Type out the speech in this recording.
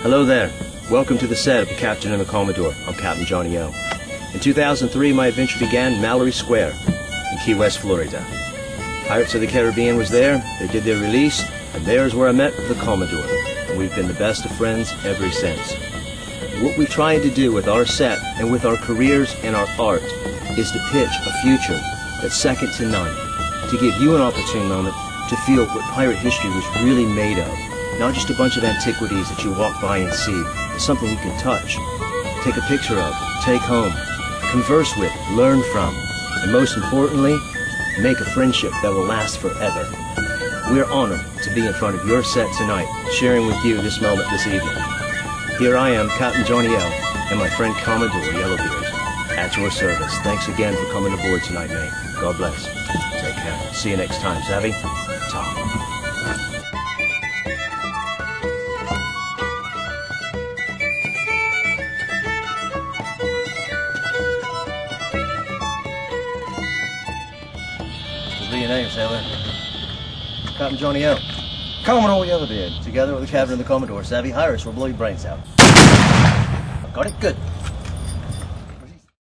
Hello there. Welcome to the set of The Captain and the Commodore. I'm Captain Johnny O. In 2003, my adventure began in Mallory Square in Key West, Florida. Pirates of the Caribbean was there. They did their release, and there's where I met the Commodore. And we've been the best of friends ever since. What we tried to do with our set and with our careers and our art is to pitch a future that's second to none, to give you an opportune moment to feel what pirate history was really made of. Not just a bunch of antiquities that you walk by and see, but something you can touch, take a picture of, take home, converse with, learn from, and most importantly, make a friendship that will last forever. We're honored to be in front of your set tonight, sharing with you this moment this evening. Here I am, Captain Johnny L, and my friend Commodore Yellowbeard, at your service. Thanks again for coming aboard tonight, mate. God bless. Take care. See you next time, Savvy? Talk. What are your names, sailor? Captain Johnny L. Commodore Yellowbeard. Together with the captain and the Commodore, Savvy Hires will blow your brains out. Got it? Good.